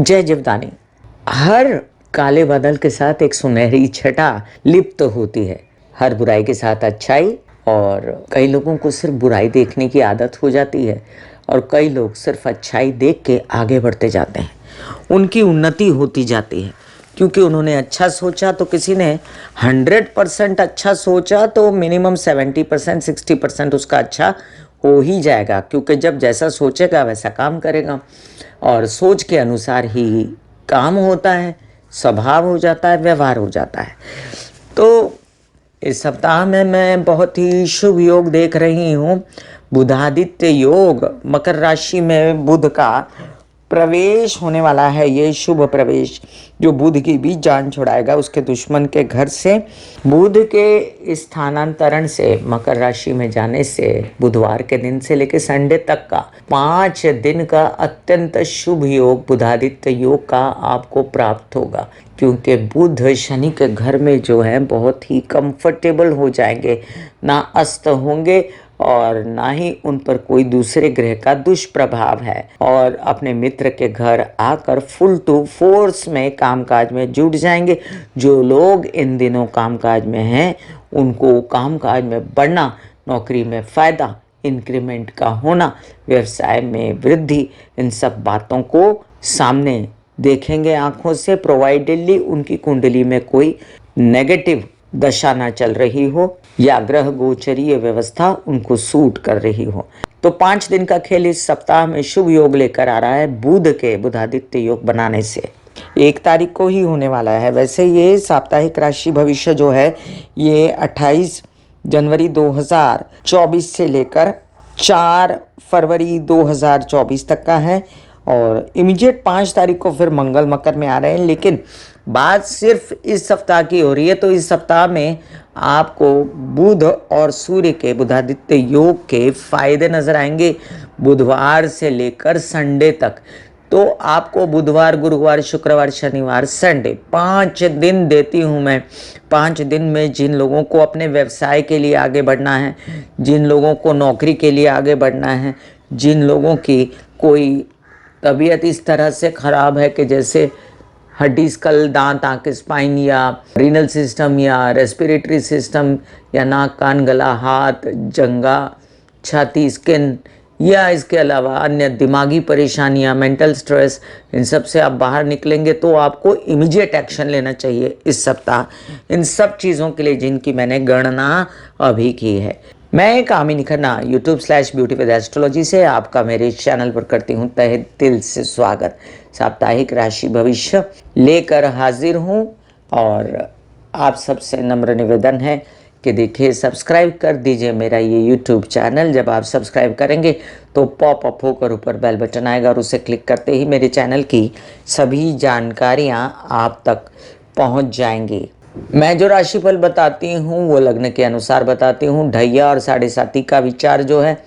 जय जीवदानी। हर काले बादल के साथ एक सुनहरी छटा लिप्त होती है। हर बुराई के साथ अच्छाई, और कई लोगों को सिर्फ बुराई देखने की आदत हो जाती है और कई लोग सिर्फ अच्छाई देख के आगे बढ़ते जाते हैं। उनकी उन्नति होती जाती है क्योंकि उन्होंने अच्छा सोचा। तो किसी ने 100% अच्छा सोचा तो मिनिमम 70% 60% उसका अच्छा हो ही जाएगा, क्योंकि जब जैसा सोचेगा वैसा काम करेगा और सोच के अनुसार ही काम होता है, स्वभाव हो जाता है, व्यवहार हो जाता है। तो इस सप्ताह में मैं बहुत ही शुभ योग देख रही हूँ। बुधादित्य योग, मकर राशि में बुध का प्रवेश होने वाला है। ये शुभ प्रवेश जो बुध की भी जान छुड़ाएगा उसके दुश्मन के घर से। बुध के स्थानांतरण से, मकर राशि में जाने से, बुधवार के दिन से लेकर संडे तक का 5 दिन का अत्यंत शुभ योग, बुधादित्य योग का आपको प्राप्त होगा। क्योंकि बुध शनि के घर में जो है बहुत ही कंफर्टेबल हो जाएंगे, ना अस्त होंगे और ना ही उन पर कोई दूसरे ग्रह का दुष्प्रभाव है, और अपने मित्र के घर आकर फुल टू फोर्स में कामकाज में जुट जाएंगे। जो लोग इन दिनों कामकाज में हैं उनको कामकाज में बढ़ना, नौकरी में फ़ायदा, इंक्रीमेंट का होना, व्यवसाय में वृद्धि, इन सब बातों को सामने देखेंगे आंखों से, प्रोवाइडेडली उनकी कुंडली में कोई नेगेटिव दशा ना चल रही हो या ग्रह गोचरीय व्यवस्था उनको सूट कर रही हो। तो 5 दिन का खेल इस सप्ताह में शुभ योग लेकर आ रहा है बुध के बुधादित्य योग बनाने से। 1 तारीख को ही होने वाला है। वैसे ये साप्ताहिक राशि भविष्य जो है ये 28 जनवरी 2024 से लेकर 4 फरवरी 2024 तक का है, और इमीडिएट 5 तारीख को फिर मंगल मकर में आ रहे हैं। लेकिन बात सिर्फ इस सप्ताह की हो रही है, तो इस सप्ताह में आपको बुध और सूर्य के बुधादित्य योग के फायदे नजर आएंगे बुधवार से लेकर संडे तक। तो आपको बुधवार, गुरुवार, शुक्रवार, शनिवार, संडे 5 दिन देती हूँ मैं। 5 दिन में जिन लोगों को अपने व्यवसाय के लिए आगे बढ़ना है, जिन लोगों को नौकरी के लिए आगे बढ़ना है, जिन लोगों की कोई तबीयत इस तरह से ख़राब है कि जैसे हड्डी, स्कल, दांत, आंख, स्पाइन या रीनल सिस्टम या रेस्पिरेटरी सिस्टम या नाक, कान, गला, हाथ, जंगा, छाती, स्किन, या इसके अलावा अन्य दिमागी परेशानियां, मेंटल स्ट्रेस, इन सब से आप बाहर निकलेंगे तो आपको इमीडिएट एक्शन लेना चाहिए इस सप्ताह इन सब चीज़ों के लिए जिनकी मैंने गणना अभी की है। मैं कामिनी खन्ना YouTube/ब्यूटी विद एस्ट्रोलॉजी से आपका मेरे चैनल पर करती हूँ तहे दिल से स्वागत। साप्ताहिक राशि भविष्य लेकर हाजिर हूँ और आप सबसे नम्र निवेदन है कि देखिए, सब्सक्राइब कर दीजिए मेरा ये YouTube चैनल। जब आप सब्सक्राइब करेंगे तो पॉपअप होकर ऊपर बेल बटन आएगा और उसे क्लिक करते ही मेरे चैनल की सभी जानकारियाँ आप तक पहुँच जाएंगी। मैं जो राशिफल बताती हूँ वो लग्न के अनुसार बताती हूँ। ढैया और 7.5 का विचार जो है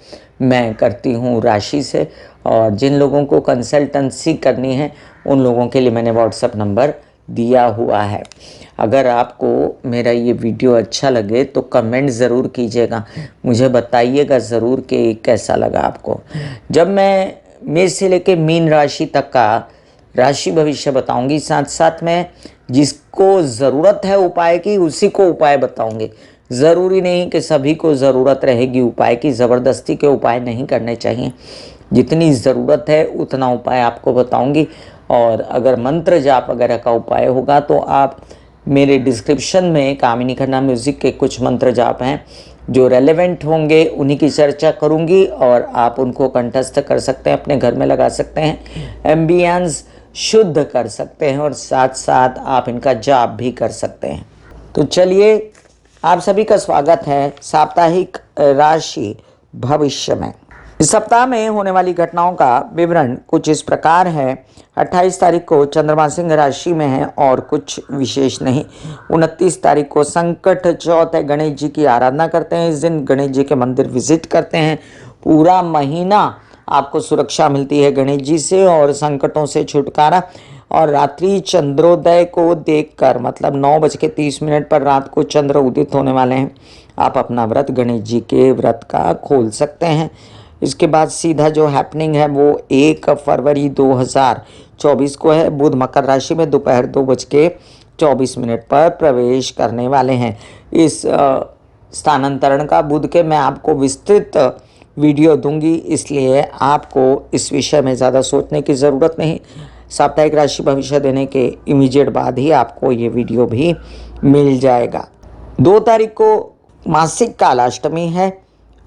मैं करती हूँ राशि से, और जिन लोगों को कंसल्टेंसी करनी है उन लोगों के लिए मैंने व्हाट्सएप नंबर दिया हुआ है। अगर आपको मेरा ये वीडियो अच्छा लगे तो कमेंट ज़रूर कीजिएगा, मुझे बताइएगा ज़रूर कि कैसा लगा आपको। जब मैं मेष से लेकर मीन राशि तक का राशि भविष्य बताऊंगी, साथ साथ में जिसको ज़रूरत है उपाय की उसी को उपाय बताऊंगी। ज़रूरी नहीं कि सभी को ज़रूरत रहेगी उपाय की, ज़बरदस्ती के उपाय नहीं करने चाहिए। जितनी ज़रूरत है उतना उपाय आपको बताऊंगी। और अगर मंत्र जाप वगैरह का उपाय होगा तो आप मेरे डिस्क्रिप्शन में कामिनी खन्ना म्यूज़िक के कुछ मंत्र जाप हैं जो रेलेवेंट होंगे, उन्हीं की चर्चा करूंगी और आप उनको कंठस्थ कर सकते हैं, अपने घर में लगा सकते हैं, एम्बियंस शुद्ध कर सकते हैं और साथ साथ आप इनका जाप भी कर सकते हैं। तो चलिए, आप सभी का स्वागत है साप्ताहिक राशि भविष्य में। इस सप्ताह में होने वाली घटनाओं का विवरण कुछ इस प्रकार है। 28 तारीख को चंद्रमा सिंह राशि में है और कुछ विशेष नहीं। 29 तारीख को संकट चौथ है, गणेश जी की आराधना करते हैं। इस दिन गणेश जी के मंदिर विजिट करते हैं। पूरा महीना आपको सुरक्षा मिलती है गणेश जी से और संकटों से छुटकारा। और रात्रि चंद्रोदय को देखकर, मतलब 9:30 पर रात को चंद्र उदित होने वाले हैं, आप अपना व्रत गणेश जी के व्रत का खोल सकते हैं। इसके बाद सीधा जो हैपनिंग है वो 1 फरवरी 2024 को है। बुध मकर राशि में दोपहर 2:24 पर प्रवेश करने वाले हैं। इस स्थानांतरण का बुध के मैं आपको विस्तृत वीडियो दूंगी, इसलिए आपको इस विषय में ज़्यादा सोचने की ज़रूरत नहीं। साप्ताहिक राशि भविष्य देने के इमीडिएट बाद ही आपको ये वीडियो भी मिल जाएगा। 2 तारीख को मासिक कालाष्टमी है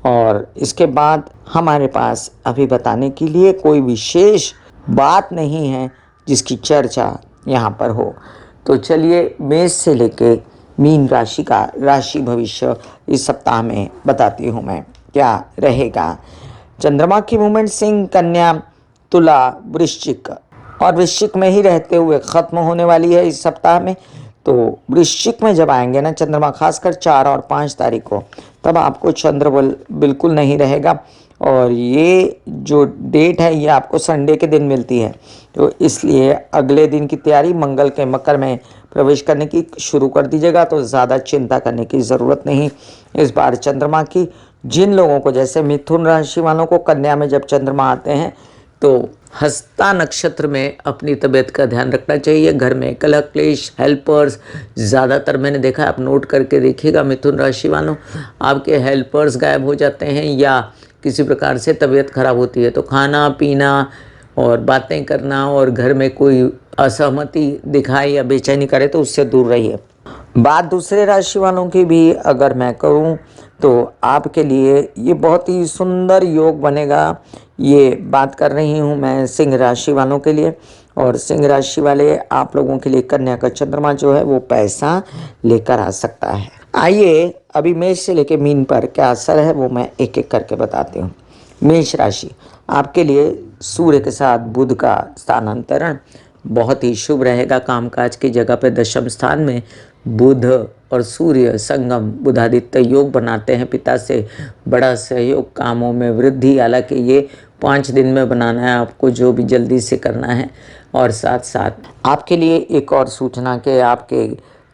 और इसके बाद हमारे पास अभी बताने के लिए कोई विशेष बात नहीं है जिसकी चर्चा यहाँ पर हो। तो चलिए मेष से लेके मीन राशि का राशि भविष्य इस सप्ताह में बताती हूँ मैं क्या रहेगा। चंद्रमा की मूवमेंट सिंह, कन्या, तुला, वृश्चिक और वृश्चिक में ही रहते हुए ख़त्म होने वाली है इस सप्ताह में। तो वृश्चिक में जब आएंगे ना चंद्रमा, खासकर 4 और 5 तारीख को, तब आपको चंद्रबल बिल्कुल नहीं रहेगा। और ये जो डेट है ये आपको संडे के दिन मिलती है, तो इसलिए अगले दिन की तैयारी मंगल के मकर में प्रवेश करने की शुरू कर दीजिएगा। तो ज़्यादा चिंता करने की ज़रूरत नहीं इस बार चंद्रमा की। जिन लोगों को, जैसे मिथुन राशि वालों को कन्या में जब चंद्रमा आते हैं तो हस्ता नक्षत्र में अपनी तबीयत का ध्यान रखना चाहिए। घर में कलह क्लेश, हेल्पर्स, ज़्यादातर मैंने देखा, आप नोट करके देखिएगा मिथुन राशि वालों, आपके हेल्पर्स गायब हो जाते हैं या किसी प्रकार से तबीयत खराब होती है। तो खाना पीना और बातें करना और घर में कोई असहमति दिखाए या बेचैनी करे तो उससे दूर रहिए। बात दूसरे राशि वालों की भी अगर मैं करूं तो आपके लिए ये बहुत ही सुंदर योग बनेगा। ये बात कर रही हूं मैं सिंह राशि वालों के लिए। और सिंह राशि वाले आप लोगों के लिए कन्या का चंद्रमा जो है वो पैसा लेकर आ सकता है। आइए अभी मेष से लेकर मीन पर क्या असर है वो मैं एक एक करके बताती हूँ। मेष राशि, आपके लिए सूर्य के साथ बुध का स्थानांतरण बहुत ही शुभ रहेगा। कामकाज की जगह पे दशम स्थान में बुध और सूर्य संगम बुधादित्य योग बनाते हैं। पिता से बड़ा सहयोग, कामों में वृद्धि। हालांकि ये 5 दिन में बनाना है आपको, जो भी जल्दी से करना है। और साथ साथ आपके लिए एक और सूचना कि आपके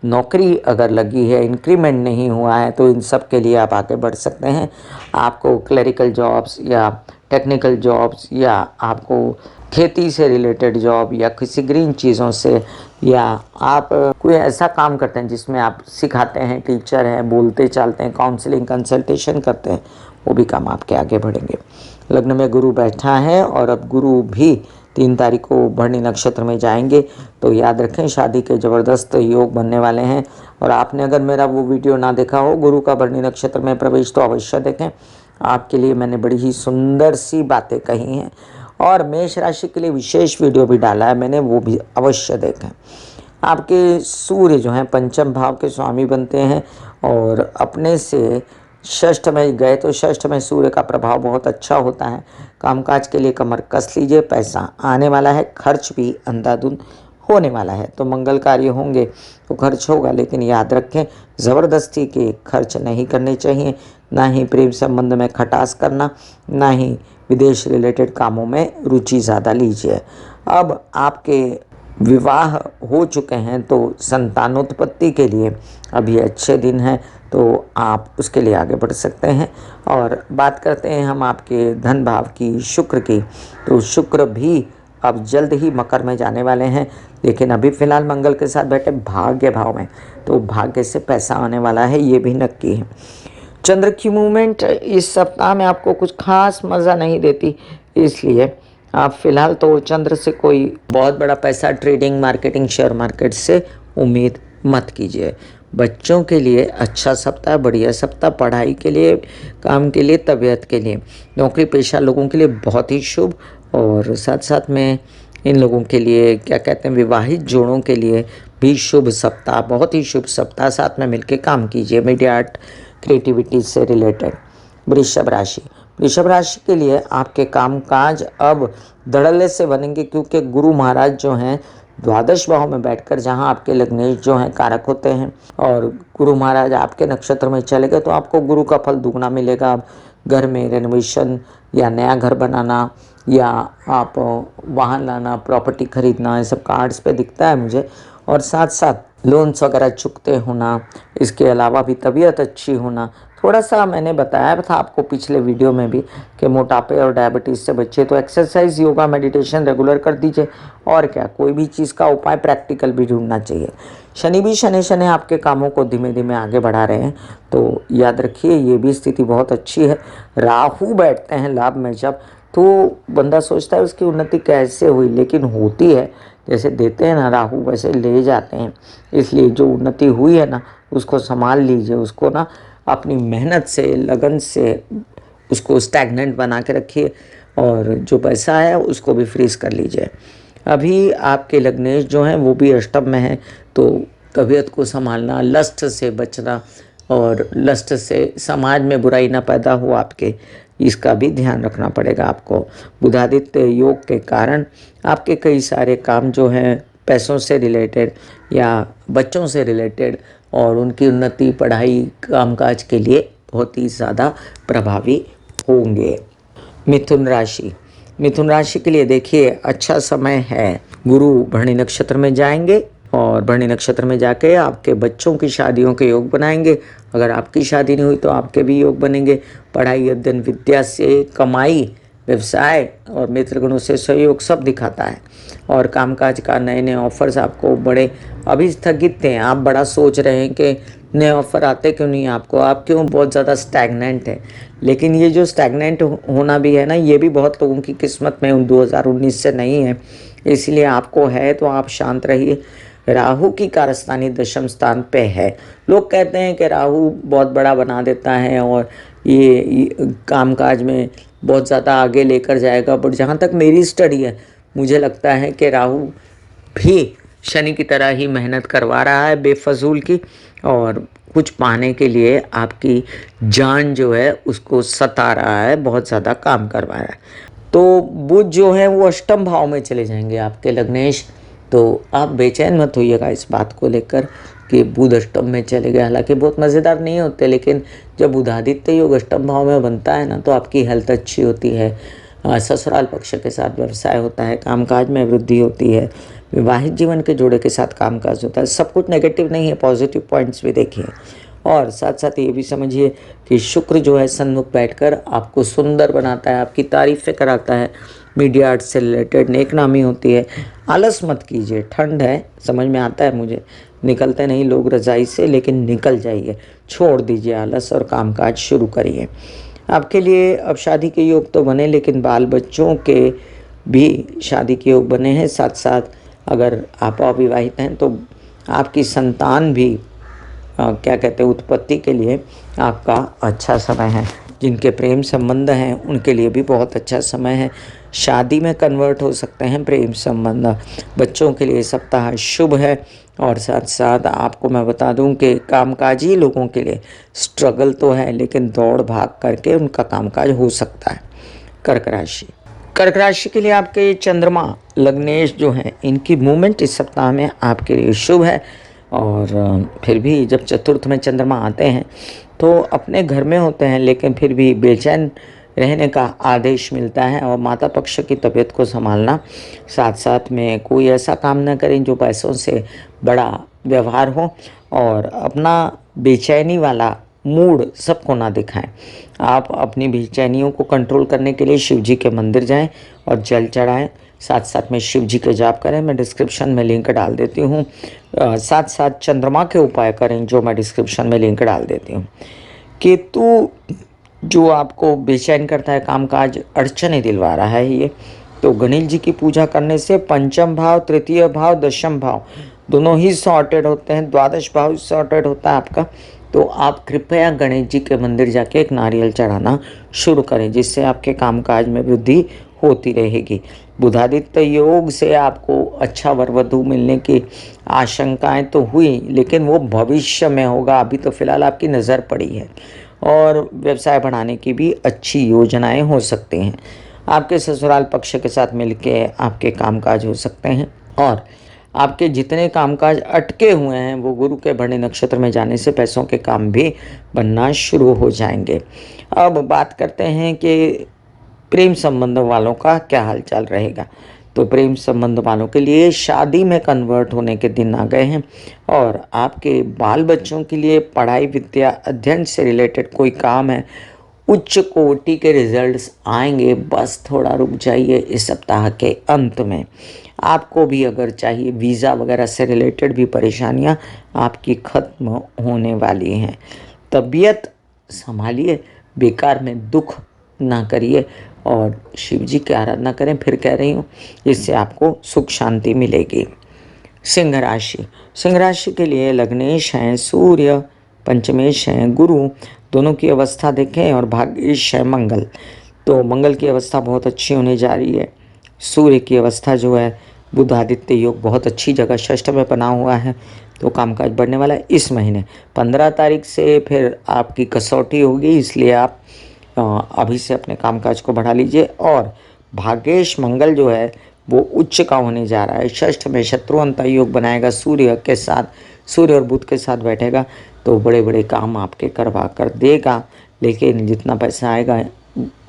नौकरी अगर लगी है, इंक्रीमेंट नहीं हुआ है, तो इन सब के लिए आप आगे बढ़ सकते हैं। आपको क्लरिकल जॉब्स या टेक्निकल जॉब्स या आपको खेती से रिलेटेड जॉब या किसी ग्रीन चीज़ों से, या आप कोई ऐसा काम करते हैं जिसमें आप सिखाते हैं, टीचर हैं, बोलते चालते हैं, काउंसलिंग कंसल्टेशन करते हैं, वो भी काम आपके आगे बढ़ेंगे। लग्न में गुरु बैठा है और अब गुरु भी 3 तारीख को भरणी नक्षत्र में जाएंगे। तो याद रखें शादी के ज़बरदस्त योग बनने वाले हैं। और आपने अगर मेरा वो वीडियो ना देखा हो गुरु का भरणी नक्षत्र में प्रवेश, तो अवश्य देखें। आपके लिए मैंने बड़ी ही सुंदर सी बातें कही हैं और मेष राशि के लिए विशेष वीडियो भी डाला है मैंने, वो भी अवश्य देखें। आपके सूर्य जो हैं पंचम भाव के स्वामी बनते हैं और अपने से षष्ठ में गए, तो षष्ठ में सूर्य का प्रभाव बहुत अच्छा होता है। कामकाज के लिए कमर कस लीजिए, पैसा आने वाला है, खर्च भी अंधाधुंध होने वाला है। तो मंगल कार्य होंगे तो खर्च होगा, लेकिन याद रखें ज़बरदस्ती के खर्च नहीं करने चाहिए, ना ही प्रेम संबंध में खटास करना, ना ही विदेश रिलेटेड कामों में रुचि ज़्यादा लीजिए। अब आपके विवाह हो चुके हैं तो संतानोत्पत्ति के लिए अभी अच्छे दिन हैं, तो आप उसके लिए आगे बढ़ सकते हैं। और बात करते हैं हम आपके धन भाव की, शुक्र की। तो शुक्र भी अब जल्द ही मकर में जाने वाले हैं, लेकिन अभी फ़िलहाल मंगल के साथ बैठे भाग्य भाव में, तो भाग्य से पैसा आने वाला है, ये भी नक्की है। चंद्र की मूवमेंट इस सप्ताह में आपको कुछ खास मज़ा नहीं देती, इसलिए आप फिलहाल तो चंद्र से कोई बहुत बड़ा पैसा ट्रेडिंग, मार्केटिंग, शेयर मार्केट से उम्मीद मत कीजिए। बच्चों के लिए अच्छा सप्ताह, बढ़िया सप्ताह, पढ़ाई के लिए, काम के लिए, तबीयत के लिए, नौकरी पेशा लोगों के लिए बहुत ही शुभ। और साथ साथ में इन लोगों के लिए क्या कहते हैं, विवाहित जोड़ों के लिए भी शुभ सप्ताह, बहुत ही शुभ सप्ताह। साथ में मिलकर काम कीजिए, मीडिया आर्ट क्रिएटिविटी से रिलेटेड। वृषभ राशि, वृषभ राशि के लिए आपके कामकाज अब धड़ल्ले से बनेंगे, क्योंकि गुरु महाराज जो हैं द्वादश भाव में बैठकर, जहां आपके लग्नेश जो हैं कारक होते हैं, और गुरु महाराज आपके नक्षत्र में चले गए, तो आपको गुरु का फल दुगना मिलेगा। अब घर में रेनोवेशन या नया घर बनाना या आप वाहन लाना, प्रॉपर्टी खरीदना, ये सब कार्ड्स पे दिखता है मुझे। और साथ साथ लोन्स वगैरह चुकते होना, इसके अलावा भी तबीयत अच्छी होना, थोड़ा सा मैंने बताया था आपको पिछले वीडियो में भी कि मोटापे और डायबिटीज़ से बचे, तो एक्सरसाइज, योगा, मेडिटेशन रेगुलर कर दीजिए। और क्या, कोई भी चीज़ का उपाय प्रैक्टिकल भी ढूंढना चाहिए। शनि भी शनि शनि आपके कामों को धीमे धीमे आगे बढ़ा रहे हैं, तो याद रखिए ये भी स्थिति बहुत अच्छी है। राहु बैठते हैं लाभ में जब, तो बंदा सोचता है उसकी उन्नति कैसे हुई, लेकिन होती है। जैसे देते हैं ना राहु, वैसे ले जाते हैं। इसलिए जो उन्नति हुई है ना, उसको संभाल लीजिए, उसको ना अपनी मेहनत से, लगन से उसको स्टैग्नेंट बना के रखिए, और जो पैसा है उसको भी फ्रीज कर लीजिए। अभी आपके लग्नेश जो हैं वो भी अष्टम में है, तो तबीयत को संभालना, लस्ट से बचना, और लस्ट से समाज में बुराई ना पैदा हो आपके, इसका भी ध्यान रखना पड़ेगा आपको। बुधादित्य योग के कारण आपके कई सारे काम जो हैं पैसों से रिलेटेड या बच्चों से रिलेटेड और उनकी उन्नति, पढ़ाई, कामकाज के लिए बहुत ही ज़्यादा प्रभावी होंगे। मिथुन राशि, मिथुन राशि के लिए देखिए अच्छा समय है। गुरु भरणी नक्षत्र में जाएंगे और भरणी नक्षत्र में जाके आपके बच्चों की शादियों के योग बनाएंगे। अगर आपकी शादी नहीं हुई तो आपके भी योग बनेंगे। पढ़ाई, अध्ययन, विद्या से कमाई, व्यवसाय और मित्रगणों से सहयोग सब दिखाता है। और कामकाज का नए नए ऑफर्स आपको बड़े अभी स्थगित थे, आप बड़ा सोच रहे हैं कि नए ऑफर आते क्यों नहीं आपको, आप क्यों बहुत ज़्यादा स्टैग्नेंट है। लेकिन ये जो स्टैग्नेंट होना भी है ना, ये भी बहुत लोगों की किस्मत में 2019 से नहीं है, इसलिए आपको है तो आप शांत रहिए। राहु की कारस्तानी दशम स्थान पे है। लोग कहते हैं कि राहु बहुत बड़ा बना देता है और ये कामकाज में बहुत ज़्यादा आगे लेकर जाएगा, बट जहाँ तक मेरी स्टडी है मुझे लगता है कि राहु भी शनि की तरह ही मेहनत करवा रहा है बेफजूल की, और कुछ पाने के लिए आपकी जान जो है उसको सता रहा है, बहुत ज़्यादा काम करवा रहा है। तो बुध जो है वो अष्टम भाव में चले जाएंगे आपके लग्नेश, तो आप बेचैन मत होइएगा इस बात को लेकर कि बुध अष्टम में चले गए। हालांकि बहुत मज़ेदार नहीं होते, लेकिन जब बुधादित्य योग अष्टम भाव में बनता है ना, तो आपकी हेल्थ अच्छी होती है, ससुराल पक्ष के साथ व्यवसाय होता है, कामकाज में वृद्धि होती है, विवाहित जीवन के जोड़े के साथ कामकाज होता है। सब कुछ नेगेटिव नहीं है, पॉजिटिव पॉइंट्स भी देखिए। और साथ साथ ये भी समझिए कि शुक्र जो है सन्मुख बैठकर आपको सुंदर बनाता है, आपकी तारीफ़ें कराता है, मीडिया आर्ट से रिलेटेड नेकनामी होती है। आलस मत कीजिए, ठंड है, समझ में आता है मुझे, निकलते नहीं लोग रज़ाई से, लेकिन निकल जाइए, छोड़ दीजिए आलस और कामकाज शुरू करिए। आपके लिए अब शादी के योग तो बने, लेकिन बाल बच्चों के भी शादी के योग बने हैं। साथ साथ अगर आप अविवाहित हैं तो आपकी संतान भी क्या कहते हैं उत्पत्ति के लिए आपका अच्छा समय है। जिनके प्रेम संबंध हैं उनके लिए भी बहुत अच्छा समय है, शादी में कन्वर्ट हो सकते हैं प्रेम संबंध। बच्चों के लिए सप्ताह शुभ है। और साथ साथ आपको मैं बता दूं कि कामकाजी लोगों के लिए स्ट्रगल तो है, लेकिन दौड़ भाग करके उनका कामकाज हो सकता है। कर्क राशि, कर्क राशि के लिए आपके चंद्रमा लग्नेश जो हैं, इनकी मूवमेंट इस सप्ताह में आपके लिए शुभ है। और फिर भी जब चतुर्थ में चंद्रमा आते हैं तो अपने घर में होते हैं, लेकिन फिर भी बेचैन रहने का आदेश मिलता है। और माता पक्ष की तबीयत को संभालना, साथ साथ में कोई ऐसा काम न करें जो पैसों से बड़ा व्यवहार हो, और अपना बेचैनी वाला मूड सबको ना दिखाएं। आप अपनी बेचैनियों को कंट्रोल करने के लिए शिव जी के मंदिर जाएं और जल चढ़ाएं, साथ साथ में शिव जी के जाप करें, मैं डिस्क्रिप्शन में लिंक डाल देती हूँ। साथ साथ चंद्रमा के उपाय करें जो मैं डिस्क्रिप्शन में लिंक डाल देती हूँ। केतु जो आपको बेचैन करता है, कामकाज अड़चने दिलवा रहा है ये, तो गणेश जी की पूजा करने से पंचम भाव, तृतीय भाव, दशम भाव दोनों ही सॉर्टेड होते हैं, द्वादश भाव सॉर्टेड होता है आपका। तो आप कृपया गणेश जी के मंदिर जाके एक नारियल चढ़ाना शुरू करें, जिससे आपके कामकाज में वृद्धि होती रहेगी। बुधादित्य योग से आपको अच्छा वर वधू मिलने की आशंकाएं तो हुई, लेकिन वो भविष्य में होगा, अभी तो फिलहाल आपकी नज़र पड़ी है। और व्यवसाय बढ़ाने की भी अच्छी योजनाएं हो सकती हैं। आपके ससुराल पक्ष के साथ मिलके आपके कामकाज हो सकते हैं। और आपके जितने कामकाज अटके हुए हैं वो गुरु के भरणी नक्षत्र में जाने से पैसों के काम भी बनना शुरू हो जाएंगे। अब बात करते हैं कि प्रेम संबंध वालों का क्या हालचाल रहेगा। तो प्रेम संबंध वालों के लिए शादी में कन्वर्ट होने के दिन आ गए हैं। और आपके बाल बच्चों के लिए पढ़ाई विद्या अध्ययन से रिलेटेड कोई काम है, उच्च कोटि के रिजल्ट्स आएंगे, बस थोड़ा रुक जाइए इस सप्ताह के अंत में। आपको भी अगर चाहिए वीज़ा वगैरह से रिलेटेड भी परेशानियां आपकी ख़त्म होने वाली हैं। तबीयत संभालिए, बेकार में दुख ना करिए और शिव जी की आराधना करें। फिर कह रही हूँ, इससे आपको सुख शांति मिलेगी। सिंह राशि, सिंह राशि के लिए लग्नेश हैं सूर्य, पंचमेश हैं गुरु, दोनों की अवस्था देखें और भाग्येश है मंगल। तो मंगल की अवस्था बहुत अच्छी होने जा रही है। सूर्य की अवस्था जो है बुध आदित्य योग बहुत अच्छी जगह षष्ठ में बना हुआ है, तो कामकाज बढ़ने वाला है। इस महीने 15 तारीख से फिर आपकी कसौटी होगी, इसलिए आप अभी से अपने कामकाज को बढ़ा लीजिए। और भाग्येश मंगल जो है वो उच्च का होने जा रहा है, षष्ठ में शत्रुअंत योग बनाएगा, सूर्य के साथ, सूर्य और बुध के साथ बैठेगा, तो बड़े बड़े काम आपके करवा कर देगा। लेकिन जितना पैसा आएगा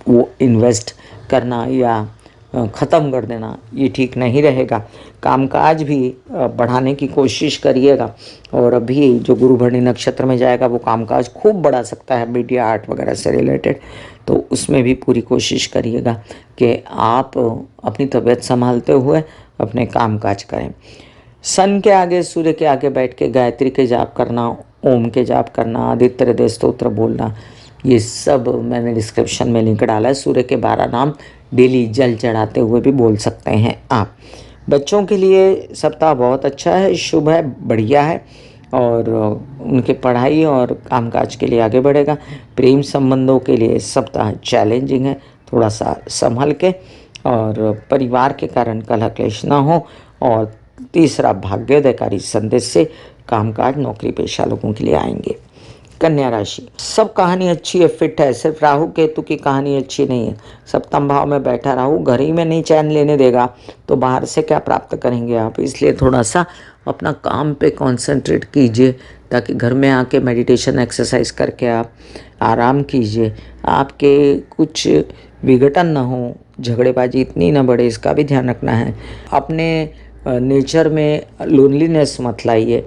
वो इन्वेस्ट करना या ख़त्म कर देना ये ठीक नहीं रहेगा। कामकाज भी बढ़ाने की कोशिश करिएगा। और अभी जो गुरु भरणी नक्षत्र में जाएगा वो कामकाज खूब बढ़ा सकता है, मीडिया आर्ट वगैरह से रिलेटेड, तो उसमें भी पूरी कोशिश करिएगा कि आप अपनी तबीयत संभालते हुए अपने कामकाज करें। सन के आगे, सूर्य के आगे बैठ के गायत्री के जाप करना, ओम के जाप करना, आदित्य हृदय स्तोत्र बोलना, ये सब मैंने डिस्क्रिप्शन में लिंक डाला है। सूर्य के 12 नाम डेली जल चढ़ाते हुए भी बोल सकते हैं आप। बच्चों के लिए सप्ताह बहुत अच्छा है, शुभ है, बढ़िया है और उनके पढ़ाई और कामकाज के लिए आगे बढ़ेगा। प्रेम संबंधों के लिए सप्ताह चैलेंजिंग है, थोड़ा सा संभल के, और परिवार के कारण कलह क्लेश ना हो। और तीसरा, भाग्योदयकारी संदेश से कामकाज नौकरी पेशा लोगों के लिए आएंगे। कन्या राशि, सब कहानी अच्छी है, फिट है, सिर्फ राहु केतु की कहानी अच्छी नहीं है। सप्तम भाव में बैठा राहु घर ही में नहीं चैन लेने देगा, तो बाहर से क्या प्राप्त करेंगे आप। इसलिए थोड़ा सा अपना काम पे कंसंट्रेट कीजिए, ताकि घर में आके मेडिटेशन एक्सरसाइज करके आप आराम कीजिए। आपके कुछ विघटन ना हो, झगड़ेबाजी इतनी ना बढ़े, इसका भी ध्यान रखना है। अपने नेचर में लोनलीनेस मत लाइए,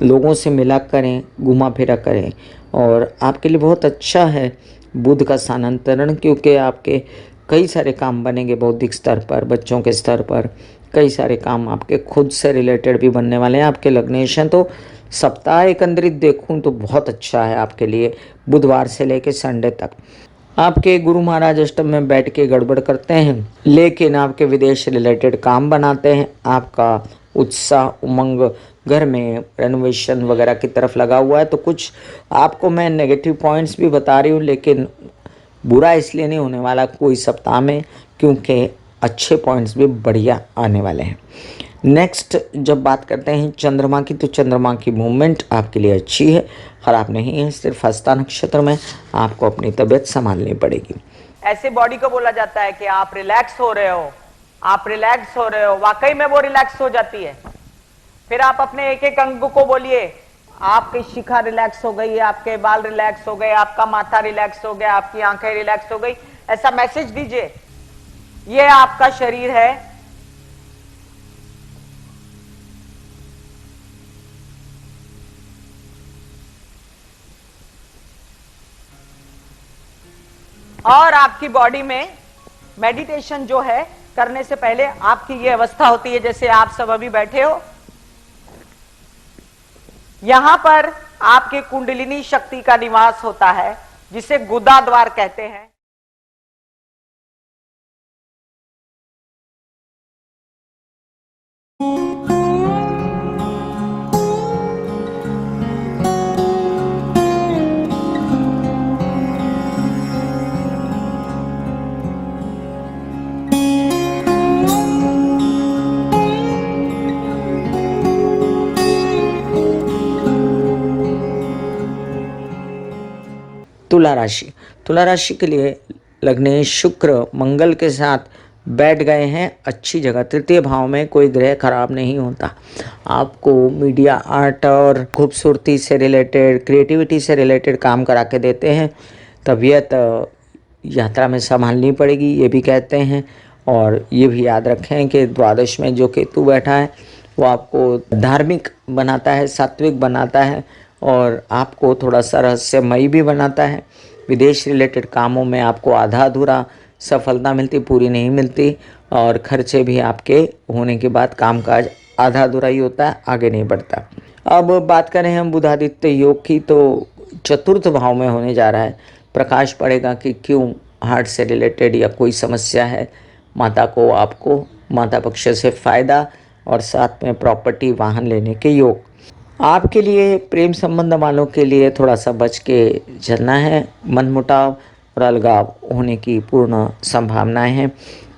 लोगों से मिला करें, घुमा फिरा करें। और आपके लिए बहुत अच्छा है बुध का स्थानांतरण, क्योंकि आपके कई सारे काम बनेंगे बौद्धिक स्तर पर, बच्चों के स्तर पर, कई सारे काम आपके खुद से रिलेटेड भी बनने वाले हैं। आपके लग्नेश हैं, तो सप्ताह एकंदरित देखूं तो बहुत अच्छा है आपके लिए, बुधवार से लेकर संडे तक। आपके गुरु महाराज अष्टम में बैठ के गड़बड़ करते हैं, लेकिन आपके विदेश रिलेटेड काम बनाते हैं। आपका उत्साह उमंग घर में रेनोवेशन वगैरह की तरफ लगा हुआ है। तो कुछ आपको मैं नेगेटिव पॉइंट्स भी बता रही हूँ, लेकिन बुरा इसलिए नहीं होने वाला कोई सप्ताह में, क्योंकि अच्छे पॉइंट्स भी बढ़िया आने वाले हैं। नेक्स्ट जब बात करते हैं चंद्रमा की, तो चंद्रमा की मूवमेंट आपके लिए अच्छी है, ख़राब नहीं है। सिर्फ हस्ता नक्षत्र में आपको अपनी तबीयत संभालनी पड़ेगी। ऐसे बॉडी को बोला जाता है कि आप रिलैक्स हो रहे हो, आप रिलैक्स हो रहे हो, वाकई में वो रिलैक्स हो जाती है। फिर आप अपने एक एक अंग को बोलिए, आपकी शिखा रिलैक्स हो गई, आपके बाल रिलैक्स हो गए, आपका माथा रिलैक्स हो गया, आपकी आंखें रिलैक्स हो गई, ऐसा मैसेज दीजिए। ये आपका शरीर है, और आपकी बॉडी में मेडिटेशन जो है करने से पहले आपकी ये अवस्था होती है, जैसे आप सब अभी बैठे हो, यहां पर आपके कुंडलिनी शक्ति का निवास होता है, जिसे गुदा द्वार कहते हैं। तुला राशि, तुला राशि के लिए लग्नेश शुक्र मंगल के साथ बैठ गए हैं अच्छी जगह। तृतीय भाव में कोई ग्रह खराब नहीं होता। आपको मीडिया आर्ट और खूबसूरती से रिलेटेड, क्रिएटिविटी से रिलेटेड काम करा के देते हैं। तबीयत यात्रा में संभालनी पड़ेगी, ये भी कहते हैं। और ये भी याद रखें कि द्वादश में जो केतु बैठा है वो आपको धार्मिक बनाता है, सात्विक बनाता है और आपको थोड़ा सा रहस्यमयी भी बनाता है। विदेश रिलेटेड कामों में आपको आधा अधूरा सफलता मिलती, पूरी नहीं मिलती, और खर्चे भी आपके होने के बाद कामकाज आधा अधूरा ही होता है, आगे नहीं बढ़ता। अब बात करें हम बुधादित्य योग की, तो चतुर्थ भाव में होने जा रहा है। प्रकाश पड़ेगा कि क्यों हार्ट से रिलेटेड या कोई समस्या है, माता को आपको माता पक्ष से फ़ायदा और साथ में प्रॉपर्टी वाहन लेने के योग। आपके लिए प्रेम संबंध वालों के लिए थोड़ा सा बच के चलना है। मनमुटाव और अलगाव होने की पूर्ण संभावनाएं हैं।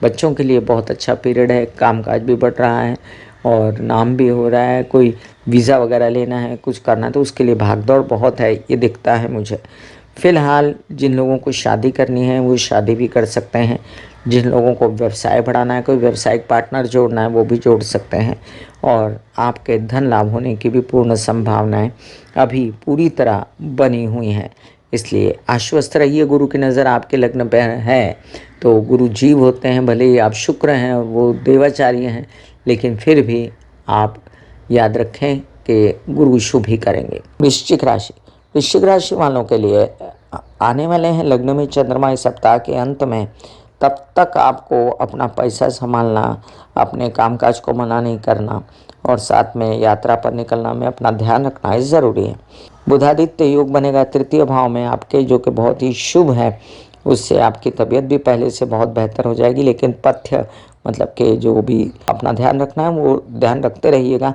बच्चों के लिए बहुत अच्छा पीरियड है, कामकाज भी बढ़ रहा है और नाम भी हो रहा है। कोई वीज़ा वगैरह लेना है, कुछ करना है तो उसके लिए भागदौड़ बहुत है, ये दिखता है मुझे। फ़िलहाल जिन लोगों को शादी करनी है वो शादी भी कर सकते हैं। जिन लोगों को व्यवसाय बढ़ाना है, कोई व्यावसायिक पार्टनर जोड़ना है, वो भी जोड़ सकते हैं। और आपके धन लाभ होने की भी पूर्ण संभावनाएं अभी पूरी तरह बनी हुई हैं। इसलिए आश्वस्त रहिए। गुरु की नज़र आपके लग्न पर है तो गुरु जीव होते हैं, भले ही आप शुक्र हैं और वो देवाचार्य हैं, लेकिन फिर भी आप याद रखें कि गुरु शुभ ही करेंगे। वृश्चिक राशि, वृश्चिक राशि वालों के लिए आने वाले हैं लग्न में चंद्रमा इस सप्ताह के अंत में। तब तक आपको अपना पैसा संभालना, अपने कामकाज को मना नहीं करना और साथ में यात्रा पर निकलना में अपना ध्यान रखना ज़रूरी है। बुधादित्य योग बनेगा तृतीय भाव में आपके, जो कि बहुत ही शुभ है। उससे आपकी तबीयत भी पहले से बहुत बेहतर हो जाएगी, लेकिन पथ्य मतलब कि जो भी अपना ध्यान रखना है वो ध्यान रखते रहिएगा।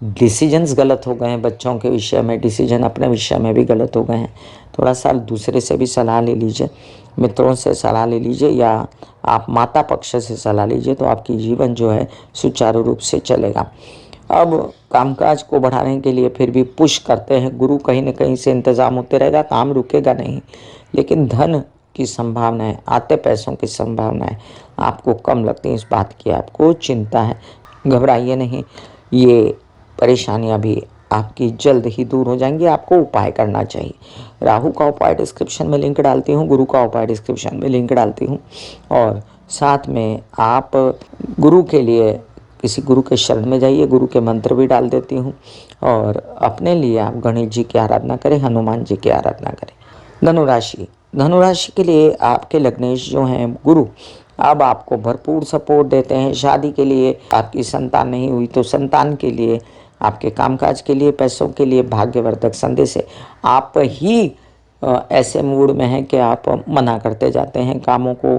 डिसीजंस गलत हो गए हैं, बच्चों के विषय में डिसीजन, अपने विषय में भी गलत हो गए हैं। थोड़ा सा दूसरे से भी सलाह ले लीजिए, मित्रों से सलाह ले लीजिए या आप माता पक्ष से सलाह लीजिए, तो आपकी जीवन जो है सुचारू रूप से चलेगा। अब कामकाज को बढ़ाने के लिए फिर भी पुश करते हैं गुरु, कहीं न कहीं से इंतज़ाम होते रहेगा, काम रुकेगा नहीं। लेकिन धन की संभावनाएं, आते पैसों की संभावनाएं आपको कम लगती हैं, इस बात की आपको चिंता है। घबराइए नहीं, ये परेशानियां भी आपकी जल्द ही दूर हो जाएंगी। आपको उपाय करना चाहिए। राहु का उपाय डिस्क्रिप्शन में लिंक डालती हूँ, गुरु का उपाय डिस्क्रिप्शन में लिंक डालती हूँ, और साथ में आप गुरु के लिए किसी गुरु के शरण में जाइए, गुरु के मंत्र भी डाल देती हूँ। और अपने लिए आप गणेश जी की आराधना करें, हनुमान जी की आराधना करें। धनुराशि, धनुराशि के लिए आपके लग्नेश जो हैं गुरु अब आपको भरपूर सपोर्ट देते हैं। शादी के लिए, आपकी संतान नहीं हुई तो संतान के लिए, आपके कामकाज के लिए, पैसों के लिए भाग्यवर्धक संदेश है। आप ही ऐसे मूड में हैं कि आप मना करते जाते हैं कामों को,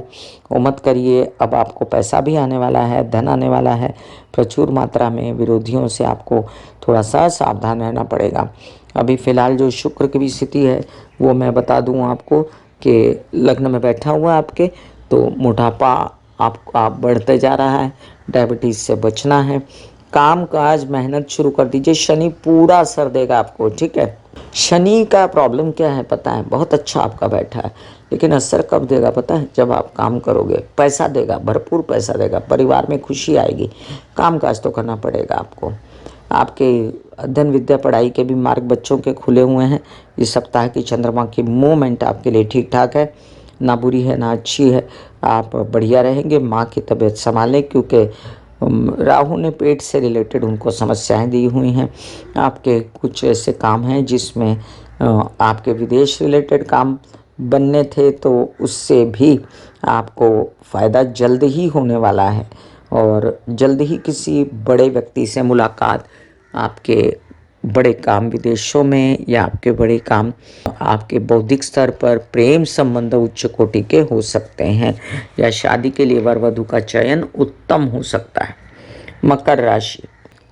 वो मत करिए। अब आपको पैसा भी आने वाला है, धन आने वाला है प्रचुर मात्रा में। विरोधियों से आपको थोड़ा सा सावधान रहना पड़ेगा। अभी फ़िलहाल जो शुक्र की भी स्थिति है वो मैं बता दूं आपको कि लग्न में बैठा हुआ आपके, तो मोटापा आपका बढ़ते जा रहा है, डायबिटीज़ से बचना है। काम काज मेहनत शुरू कर दीजिए, शनि पूरा असर देगा आपको, ठीक है। शनि का प्रॉब्लम क्या है पता है, बहुत अच्छा आपका बैठा है, लेकिन असर कब देगा पता है, जब आप काम करोगे। पैसा देगा, भरपूर पैसा देगा, परिवार में खुशी आएगी। काम काज तो करना पड़ेगा आपको। आपके अध्ययन विद्या पढ़ाई के भी मार्ग बच्चों के खुले हुए हैं। इस सप्ताह की चंद्रमा की मूवमेंट आपके लिए ठीक ठाक है, ना बुरी है ना अच्छी है। आप बढ़िया रहेंगे। माँ की तबीयत संभालें, क्योंकि राहु ने पेट से रिलेटेड उनको समस्याएं दी हुई हैं। आपके कुछ ऐसे काम हैं जिसमें आपके विदेश रिलेटेड काम बनने थे, तो उससे भी आपको फ़ायदा जल्द ही होने वाला है। और जल्द ही किसी बड़े व्यक्ति से मुलाकात, आपके बड़े काम विदेशों में या आपके बड़े काम आपके बौद्धिक स्तर पर, प्रेम संबंध उच्च कोटि के हो सकते हैं, या शादी के लिए वर वधु का चयन उत्तम हो सकता है। मकर राशि,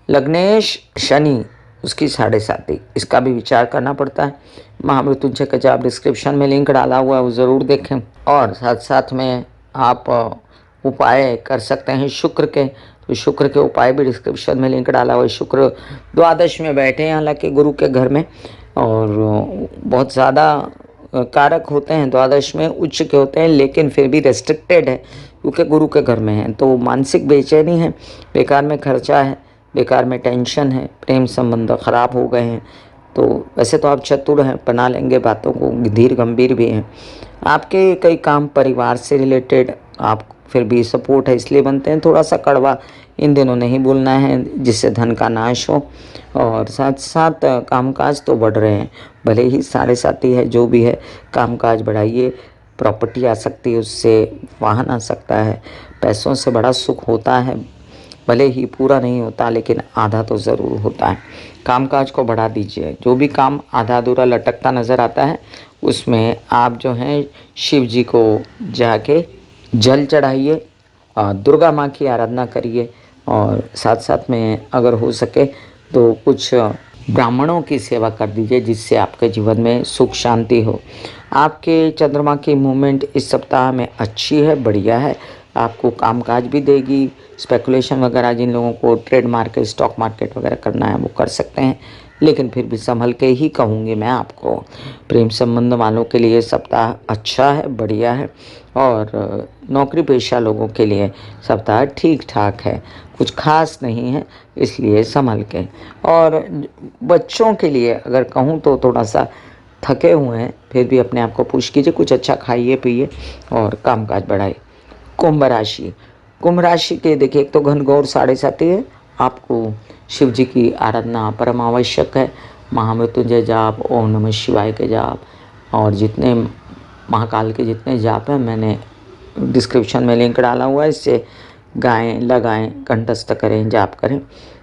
लग्नेश शनि उसकी 7.5, इसका भी विचार करना पड़ता है। महामृत्युंजय का जब डिस्क्रिप्शन में लिंक डाला हुआ है वो ज़रूर देखें, और साथ साथ में आप उपाय कर सकते हैं शुक्र के, तो शुक्र के उपाय भी डिस्क्रिप्शन में लिंक डाला हुआ है। शुक्र द्वादश में बैठे हैं हालांकि गुरु के घर में, और बहुत ज़्यादा कारक होते हैं, द्वादश में उच्च के होते हैं, लेकिन फिर भी रेस्ट्रिक्टेड है क्योंकि गुरु के घर में हैं। तो मानसिक बेचैनी है, बेकार में खर्चा है, बेकार में टेंशन है, प्रेम संबंध खराब हो गए हैं। तो वैसे तो आप चतुर हैं, बना लेंगे बातों को, धीर गंभीर भी हैं। आपके कई काम परिवार से रिलेटेड आप फिर भी सपोर्ट है इसलिए बनते हैं। थोड़ा सा कड़वा इन दिनों नहीं बोलना है जिससे धन का नाश हो। और साथ साथ कामकाज तो बढ़ रहे हैं, भले ही साढ़े साथी है जो भी है, कामकाज बढ़ाइए। प्रॉपर्टी आ सकती है उससे, वाहन आ सकता है, पैसों से बड़ा सुख होता है। भले ही पूरा नहीं होता लेकिन आधा तो ज़रूर होता है। कामकाज को बढ़ा दीजिए। जो भी काम आधा अधूरा लटकता नज़र आता है उसमें आप जो हैं शिव जी को जाके जल चढ़ाइए, दुर्गा माँ की आराधना करिए, और साथ साथ में अगर हो सके तो कुछ ब्राह्मणों की सेवा कर दीजिए जिससे आपके जीवन में सुख शांति हो। आपके चंद्रमा की मूवमेंट इस सप्ताह में अच्छी है, बढ़िया है, आपको कामकाज भी देगी। स्पेकुलेशन वगैरह जिन लोगों को ट्रेड मार्केट, स्टॉक मार्केट वगैरह करना है वो कर सकते हैं, लेकिन फिर भी संभल के ही कहूँगी मैं आपको। प्रेम संबंध वालों के लिए सप्ताह अच्छा है, बढ़िया है, और नौकरी पेशा लोगों के लिए सप्ताह ठीक ठाक है, कुछ खास नहीं है, इसलिए संभल के। और बच्चों के लिए अगर कहूँ तो थोड़ा सा थके हुए हैं, फिर भी अपने आप को पुश कीजिए, कुछ अच्छा खाइए पिए और कामकाज बढ़ाइए। कुंभ राशि, कुंभ राशि के देखिए, एक तो घनघोर साढ़े साथी है, आपको शिव जी की आराधना परम आवश्यक है। महामृत्युंजय जाप, ओम नमः शिवाय के जाप, और जितने महाकाल के जितने जाप हैं मैंने डिस्क्रिप्शन में लिंक डाला हुआ है, इससे गाएं, लगाएं, कंठस्थ करें, जाप करें।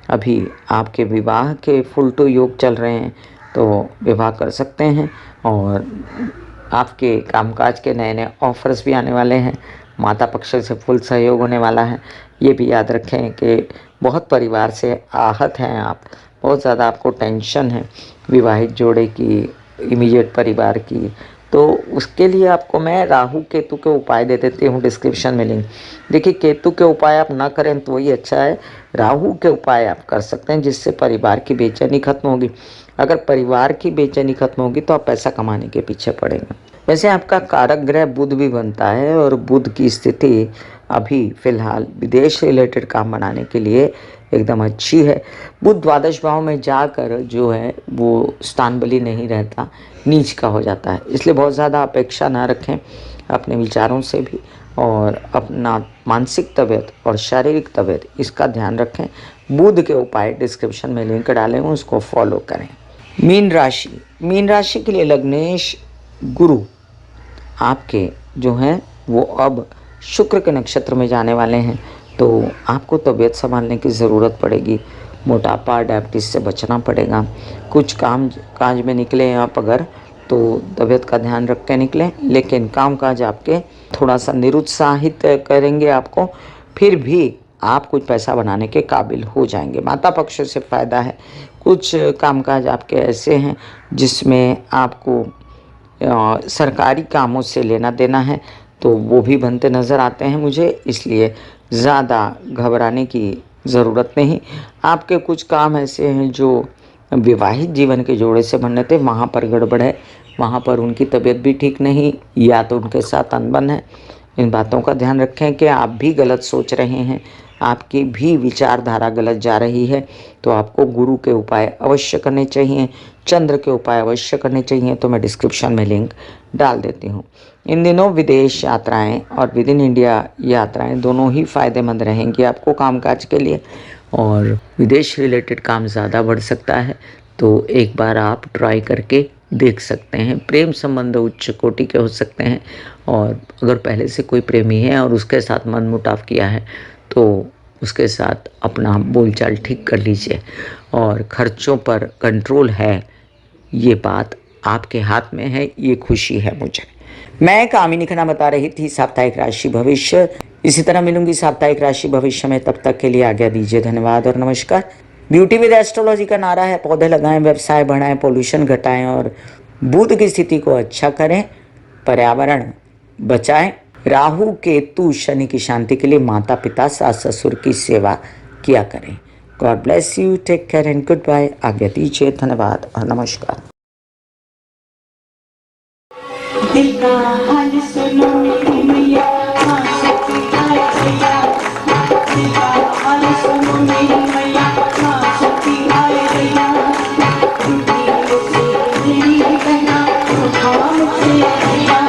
अभी आपके विवाह के फुल टू योग चल रहे हैं तो विवाह कर सकते हैं, और आपके कामकाज के नए नए ऑफर्स भी आने वाले हैं। माता पक्ष से फुल सहयोग होने वाला है। ये भी याद रखें कि बहुत परिवार से आहत हैं आप, बहुत ज़्यादा आपको टेंशन है विवाहित जोड़े की, इमीडिएट परिवार की, तो उसके लिए आपको मैं राहु केतु के उपाय दे देती हूँ, डिस्क्रिप्शन में लिंक। देखिए, केतु के उपाय आप ना करें तो वही अच्छा है, राहु के उपाय आप कर सकते हैं जिससे परिवार की बेचैनी खत्म होगी। अगर परिवार की बेचैनी खत्म होगी तो आप पैसा कमाने के पीछे पड़ेंगे। वैसे आपका कारक ग्रह बुध भी बनता है, और बुध की स्थिति अभी फिलहाल विदेश रिलेटेड काम बनाने के लिए एकदम अच्छी है। बुध द्वादश भाव में जाकर जो है वो स्थान बली नहीं रहता, नीच का हो जाता है, इसलिए बहुत ज़्यादा अपेक्षा ना रखें अपने विचारों से भी, और अपना मानसिक तबीयत और शारीरिक तबीयत इसका ध्यान रखें। बुध के उपाय डिस्क्रिप्शन में लिंक डाले हुए, उसको फॉलो करें। मीन राशि, मीन राशि के लिए लग्नेश गुरु आपके जो हैं वो अब शुक्र के नक्षत्र में जाने वाले हैं, तो आपको तबीयत संभालने की ज़रूरत पड़ेगी। मोटापा, डायबिटीज़ से बचना पड़ेगा। कुछ काम काज में निकले आप अगर, तो तबीयत का ध्यान रख के निकलें, लेकिन काम काज आपके थोड़ा सा निरुत्साहित करेंगे आपको, फिर भी आप कुछ पैसा बनाने के काबिल हो जाएंगे। माता पक्ष से फ़ायदा है। कुछ कामकाज आपके ऐसे हैं जिसमें आपको सरकारी कामों से लेना देना है, तो वो भी बनते नज़र आते हैं मुझे, इसलिए ज़्यादा घबराने की ज़रूरत नहीं। आपके कुछ काम ऐसे हैं जो विवाहित जीवन के जोड़े से बनने थे, वहाँ पर गड़बड़ है, वहाँ पर उनकी तबीयत भी ठीक नहीं, या तो उनके साथ अनबन है। इन बातों का ध्यान रखें कि आप भी गलत सोच रहे हैं, आपकी भी विचारधारा गलत जा रही है, तो आपको गुरु के उपाय अवश्य करने चाहिए, चंद्र के उपाय अवश्य करने चाहिए, तो मैं डिस्क्रिप्शन में लिंक डाल देती हूँ। इन दिनों विदेश यात्राएं और विद इन इंडिया यात्राएं दोनों ही फ़ायदेमंद रहेंगी आपको कामकाज के लिए, और विदेश रिलेटेड काम ज़्यादा बढ़ सकता है, तो एक बार आप ट्राई करके देख सकते हैं। प्रेम संबंध उच्च कोटि के हो सकते हैं, और अगर पहले से कोई प्रेमी है और उसके साथ मनमुटाव किया है तो उसके साथ अपना बोलचाल ठीक कर लीजिए, और खर्चों पर कंट्रोल है, ये बात आपके हाथ में है, ये खुशी है मुझे। मैं कामिनी खन्ना बता रही थी साप्ताहिक राशि भविष्य। इसी तरह मिलूंगी साप्ताहिक राशि भविष्य में, तब तक के लिए आज्ञा दीजिए। धन्यवाद और नमस्कार। ब्यूटी विद एस्ट्रोलॉजी का नारा है, पौधे लगाएं, व्यवसाय बढ़ाएं, पोल्यूशन घटाएं और बुध की स्थिति को अच्छा करें, पर्यावरण बचाएं। राहु केतु शनि की शांति के लिए माता पिता सास ससुर की सेवा किया करें। God bless you, take care and good bye. आज्ञा दीजिए, धन्यवाद और नमस्कार। दिल का हाल सुनो मेरी मैया, हाँ सच्ची हाय भैया, दिल का हाल सुनो मेरी मैया, हाँ सच्ची हाय भैया, टूटी से मेरी बहना, उठा मुझसे भैया।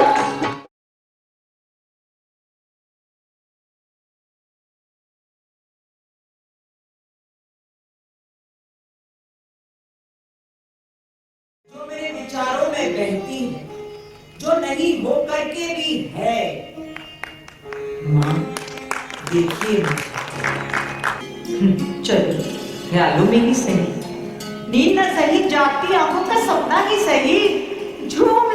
नहीं हो करके भी है। माँ देखिए चलो ख्यालों में ही सही, नींद न सही जागती आंखों का सपना ही सही, झूम